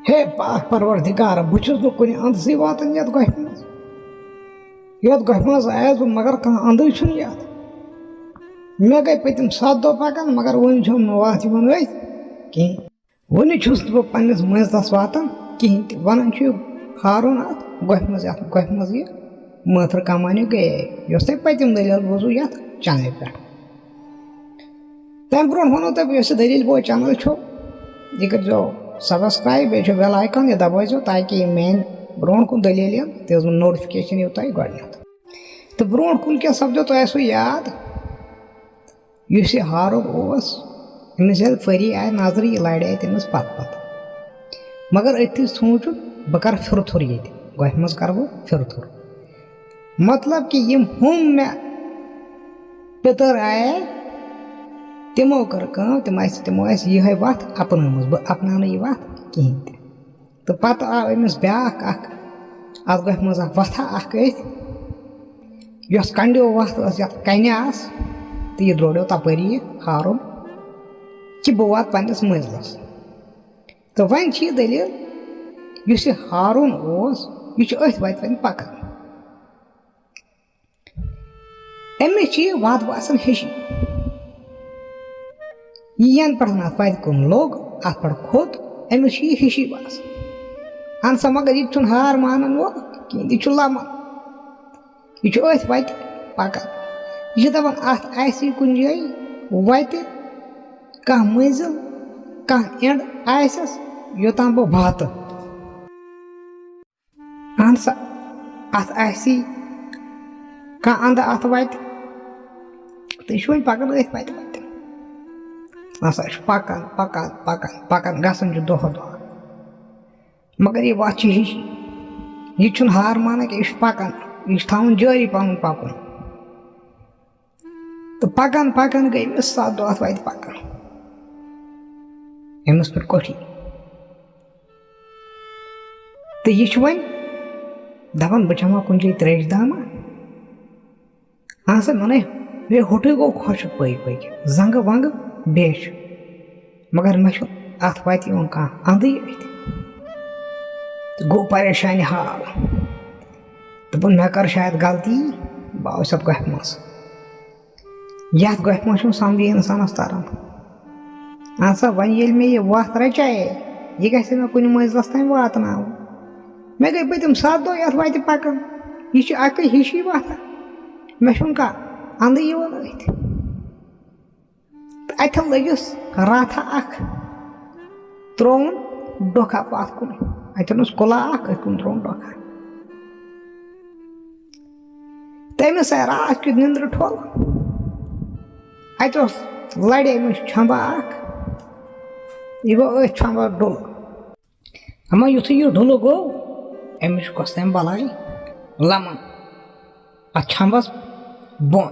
हे पाक परवरदिगार बहुत कुन अंदस वातान ये गोह मज आयस बह मगर कह अंद ये मे गई पतम 7 दह पकान मगर वन वत कहीं वन बह पन्नस मंजलस वातान कहीं वन हारुन अत गोह मज ये मथर कमानी गए तुम पतम दलील बोजू ये चैनल पे तम ब्रो वो तुम दलील बो चैनल यह करो सब्सक्राइब बे बेल आइकन यह दबो ताकि यह मेन ब्रो कुन दलील तज नोटिफिकेशन यू तुम गो तो ब्रो कुन क्या सपदो तुम याद इस हारुन अमिस फरी आय नजर यह लड़े तमिस पत मगर अथि सोचु बह कर फिर थुर ये गोह मज कर बह फिर थुर मतलब कि यम हम मे पितर आए तमो कर तमो यह वत अपन बह अपन यह वत कहें तो पत आव अमिस ब्या अत गोह मज वथा यस कंडो वत कन तो यह द्रोड़ो तपरी हारुन कि बह वात पन्नस मंजिलस तो वन दलील इस हारुन यह अथ वत पकान अमिस यह वत बसान हेशी यन पे वत कुन लोग अत पे खोत अमिस यह हेशी बसान अन सा मगर यह हार मानन वो कहें यह लमन यह अथ वत पकान यह दपान अत आसी कुन जाय वत कह मंजिल कह एंड आसस योतान बह वात अन सा अत आसी कह अंद अत वत तो यह वो पकान अथ वत नसा पकान पकान पकान पकान गसन दह दह मगर यह वत हिशी यह हार माना कि यह पकान यह थवन जारी पन पकुन तो पकान पकान गई अमिस 7 दह वत पकान अमिस पे कोठी तो यह वन दपान बह जमा कुन जाय त्रेश दामा सा मन मे होटू गो खुश पक जंग वंग बेश मगर मे अत वत कह अंद तो गो परेशानी हाल दोपन मे कर शायद गलती बह आस अत गोह मज ये गोह मज समझ इंसानस तरन सा वन ये मे यह वत रचाए यह ग मे कुन मंजिलस तम वात मे गई पतम 7 दह ये वत पकान यह अक हिशी वत मे कह अंद अथ अत लगिस राथा अख त्रोन डोखा पथ कुन अतन कुला अथ कुन त्रोन डोखा तमिस आय रात कि निंद्र ठोल अत लड़े अमिस छंबा अख यह गो अथ छंबा डुल अमा युथ यह डुल गो अमिस कस तम बलाई लमन अत छंबस बोन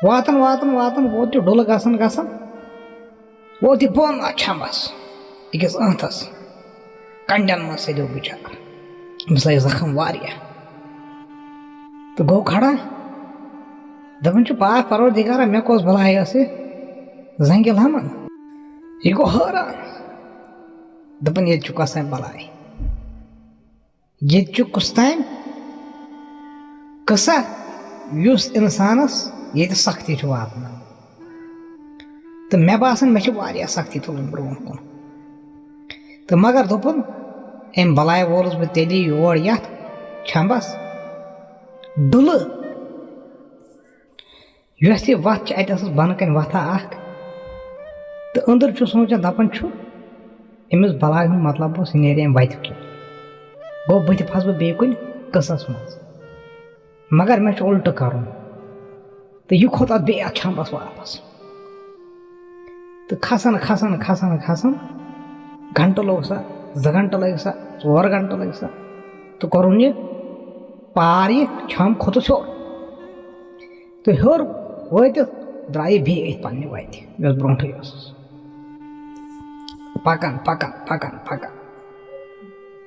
वातन वातन वातन वोत डुल गसन गसन वोत बोन अत छंबस अकिस अंतस कंडन मज सलो बिचार अमिस लग जख्म वारिया तो गो खड़ा दपन पाक परवरदिगारा मे कस भलाई जंगे लमन यह गो हैरान दपन ये कस तम भलाई ये कुस तम कसा युस इंसानस ये सख्ती वात तो मे बासान मे सख्ती तुलन ब्रो कुन तो मगर दोपन अम बलाय वोलस बह तेली योर ये छंबस डुल यह वत अत बन कन वथा अख तो अंदर सोचान दपान अमिस बलाय हूँ मतलब यह नेर अम वत कि गो बह फस बे कुन कसस मज मगर मे उल्ट कर तो यह खोत अत बे छंबस वापस तो खसन खसन खसन खसन घंटा लोग सा 2 घंटा लग सा 4 घंटा लग सा तो करुन यह पार यह छम खोत हर तो हर वत द्राय बे पन्ने वत ब्रोंठे पकान पकान पकान पकान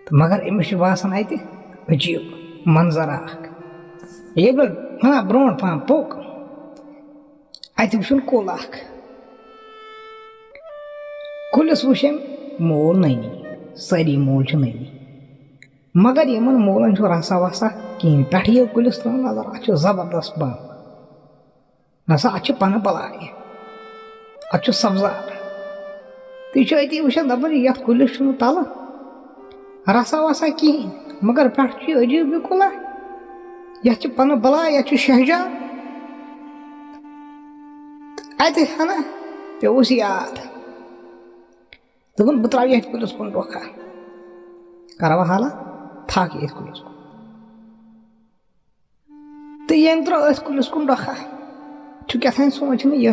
तो मगर अमिस बासान अत अजीब मंजर अख ये हाँ ब्रो पहन पोक अत वुन कुल अख कुलिस वुच मोल नई सारी मोल नई मगर यमन मोलन रसा वसा कहें पे कुलिस त्र नजर अ जबरदस्त बन नसा अ पन बलाय अ सब्जार तुम अति वुचान दपान ये कुलिस तल रसा वसा कहें मगर पे अजीब बिकुला ये पन बलाय ये शहजार अत हना पेस याद दोपन बह त्रा ये कुलिस कुन रोखा करवा हाला थक ये कुलिस कुन तो यम त्रो कुलिस कुन रोखा क्या सोच ये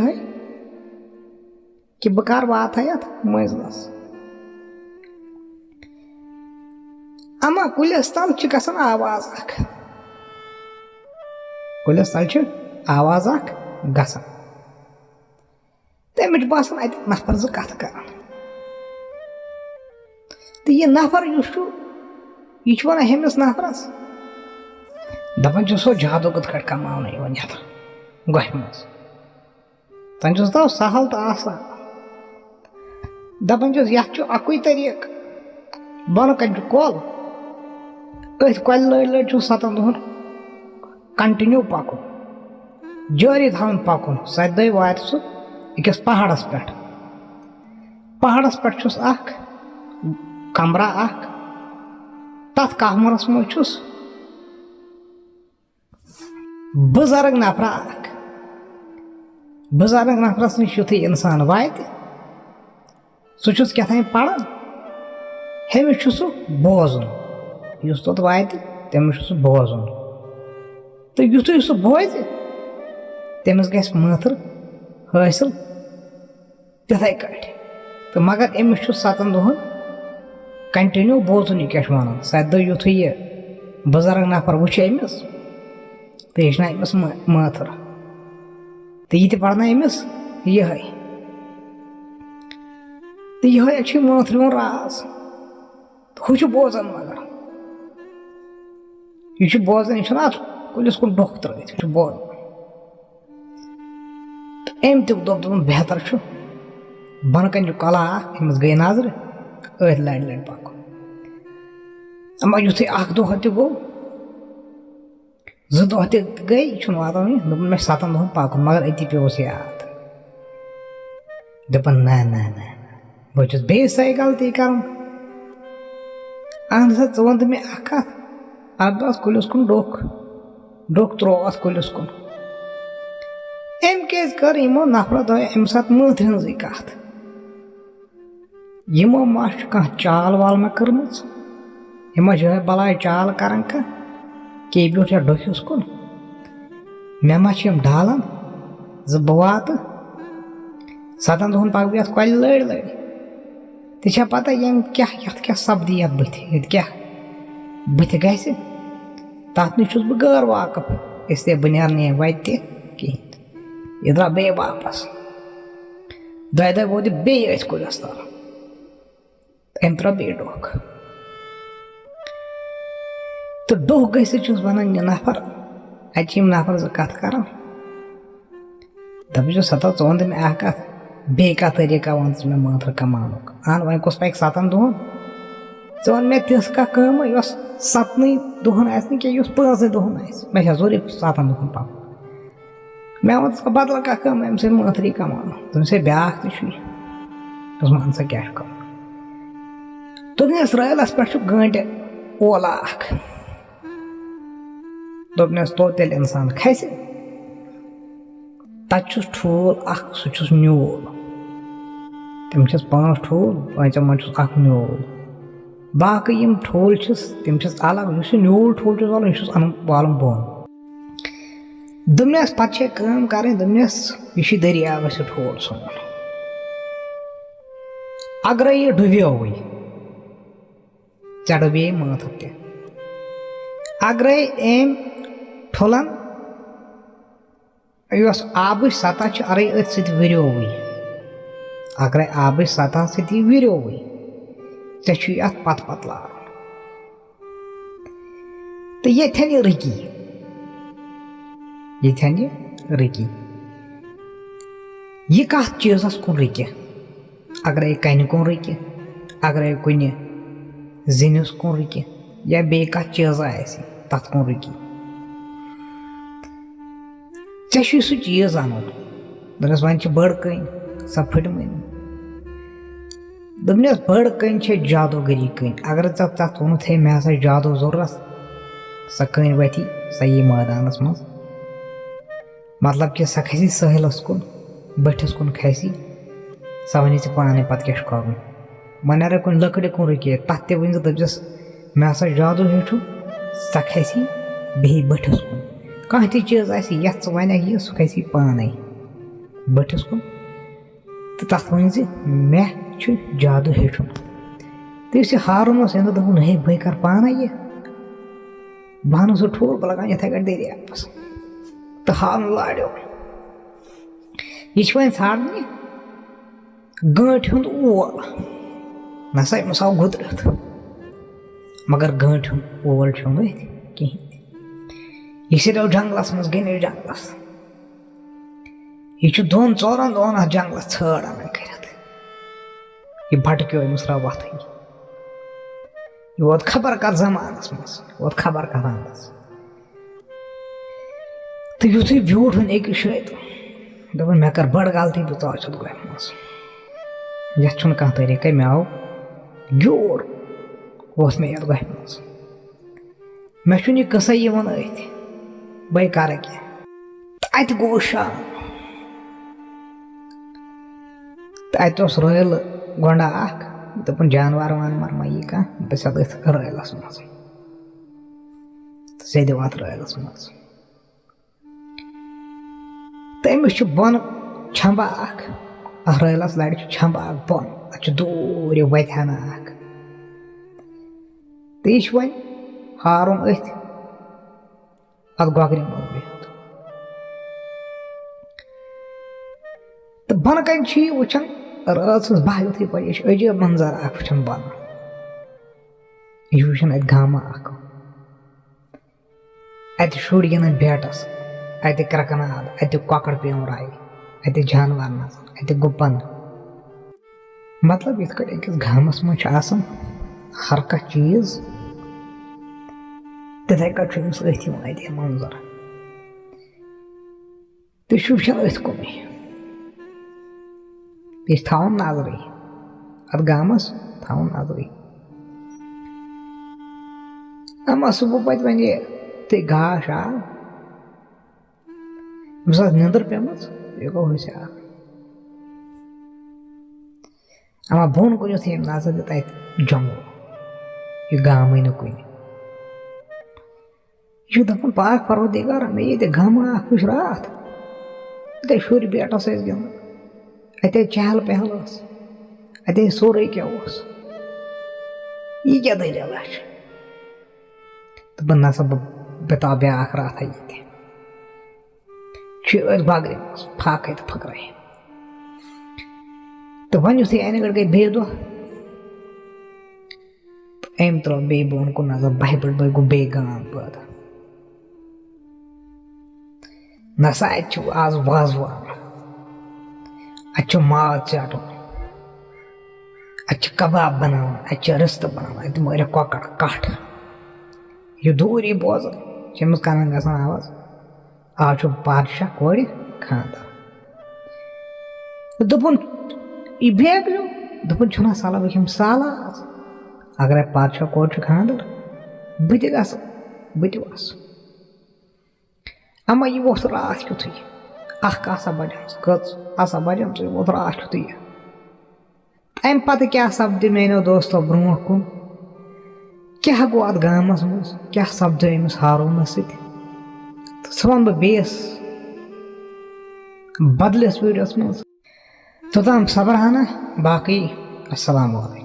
कि बह कर वात ये मंजिलस अमा कुलिस तल गसान आवाज कुलिस तल आवाज गसान तमिच बासान अत नफर ज कथ कर तो यह नफर यह वन हमिस नफरस दपान सो जादू कत कमान ये गोह मज तन दप सहल तो आसान दपान अकुई तरीक बन कन कल कल लड़ 7 दुहन कंटिन्यू पकुन जारी थवन पकुन 7 दह वात सह अकिस पहाड़स पे कमरा तथ कमरस मज बुजुर्ग नफरस नश युथ इंसान वात सह क्या पढ़ान हमिस सह बोजन इस तोत वात तमिस सह बोजन तो युथ सह बोज तमिस ग माथर हासिल तथे कट तो मगर अमिस 7 दुहन कंटिन्यू बोजन यह क्या वन 7 दह युथ यह बुजुर्ग नफर वुच अमिस तो यह अमिस माथर तो यह पढ़ना अमिस यह तो यह माथर राज हु बोजन मगर यह बोजन यह कुलिस कुन डोख त्रित बोजन अम तुक दोपन बेहतर बन कन कला अमिस गई नजर अथ लड़ पकुन अमा युथ दह गो 2 दह गई वातान दोपन मे 7 दुहन पकुन मगर अति पेस याद दपन ना ना ना बहुत बे सही गलती कर अहन सा वन तो मे कत कुलिस कुन डोख त्रो कुलिस कुन अम क्या कर यमो नफरो दो अम सात माथर हज कत यमो मा कह चाल वाल मे कर्म यमो जह बलाय चाल कर कि ब्यूट या डोखिस कुन मे मा डालान ज बह वात 7 दुहन पक बह कल लड़ तो पता यम क्या सपदी ये क्या बुथ ग तथ नश बह गैर वाकफ इसलिए बह नीर वत कहें यह द्रा बे वापस 2 दह वोत बे कुलिस तल अम त्रो बे डोख तो डोख गसित वन यह नफर अत नफर 2 कथ कर दप 7 वन तो मे कथ बे क्या तरीका वन मे माथर कमान अहन वन कस पक 7 दुहन वन मे तिस कम 7 दुहन आ 5 दुहन मे जरूरी 7 दुहन पक मे वन बदल कम अम से माथरी कमान तुम से ब्या मान सा क्या कर दोपनस रैलस पे गंट ओला दोपनस तो तेल इंसान खस तथुस ठूल सह न्यूल तम 5 ठूल 5 मन न्यूल बाकी यम ठूल तम अलग न्यूल ठूल वालन यह वालन बोन दोपनस पे कर दोपनस यह दरियाव ठूल सोन अगर यह डुबो चे डुबे माथर ते अगर अम ठुलन आब सतह अरे अथ सो अगर आब सतह सो चे अत पत लान तो येन यह रकी यह कत चीज़स कुन रकी अगर कन कुन रकी अगर कुन जिनिस कुन रुकी या बे कत चीज आसि तथ कुन रुकी ऐ सह चीज अन दोपस वन बड़ कन सो फटम दोपनस बड़ कन जादूगरी कन अगर तथ वोनुत है मे हसा जादू जरूरत सो कन वथी सो यी मैदानस मज मतलब कि सो खसी सहलस कुन बठिस कुन खसी सो वन पाने पे क्या कर वन अगर कुन लकड़ कुन रुके तथ वन दपस मे हसा जादू हेठू सो खसी बे बठिस कुन कह चीज ये वन यह सह खसी पाने बठिस कुन तो तथ वन मे जादू हेठुन तो इस हारून दोपन हे बह कर पाना यह बह सो ठोल बह लगा इथे कट दरियापस तो हारून लाड़ो यह वन ाड़ने गंट हुंद ओल नसा अमस आव गुदरत मगर गंट हुंद ओल कहें यह सिर्फ जंगलस मज गन जंगलस यह 2-4 दोन जंगलस छड़ अन कर यह भटक्यो अमस राव वथ यह वोत खबर कर जमानस मज वोत खबर कर अंदस तो युथु ब्यूट वन एक दोपन मे कर बड़ गलती बह च गोम मज ये कह तरीक़ मे आव ग्योर मे ये गोम मज मे यह कसा वन अथ बह कर क्या अत गो शाम तो अत रैल गोंडा दोपन जानवर वानवर मा यी कह बस रैलस मज सेद वत रैलस मज तो अमिस बन छंबा रैलस लड़ छंबा बन अत दूर वथाना तो यह वन हारून अथ गोगरि मज बिहत तो बन कन वुचान रात बह युथे पे अजीब मंजर वुचान बन यह वुचान अत गामा अत शुर गिंदान बैटस अत क्रकनाल अत कौकड़ पेवराई अत जानवर नजर अत गुपन मतलब इत अकिस गामस मज हर कह चीज तिथे कस अथ अत मंजर तो यह वुचान अथ कुन यह थवन नजर अत गामस थवन नजर अमा सुबह पे वन ते गाश आव अमस निंदर पेमज यह गो हुशार अमा बोन कुन युथ नजर दित अत जंगल यह गाम न कुन यह दपन पाक परवरदिगार मे ये गामा वुच रात अत शुर बेटस गिंदान अत चहल पहल अत सोरे क्या यह क्या दलील तो बह नसा बिता ब्या रात ये बागरे मज फाक तो फकर तो वन युथे अन गई बे दह तो अम त्रो बे बोन कुन नजर बह बड़ गो बे गाम पैदा नसा अत आज वाजवान अत माज चाटन अत कबाब बनान अत रिस्त बनान अत मर कौकड़ कठ यह दूरी बोजान अमस कन ग आवाज आज बादशाह कोर खानदार दोपन यह बेगलो दोपन छुना साला बह साला अगर बादशाह कोर खानदार बह तस अमा यह वोथ रात युथु आसा बजम कच आसा बजम तो वोथ रात युथु अम पे क्या सपद मेनो दोस्तों ब्रो कुन क्या गो अत गामस मज क्या सपद अमिस हारूनस तो सह वन बह बेस बदलिस वीडियोस मज तोताम सबर हना बाकी अस्सलाम वालेकुम।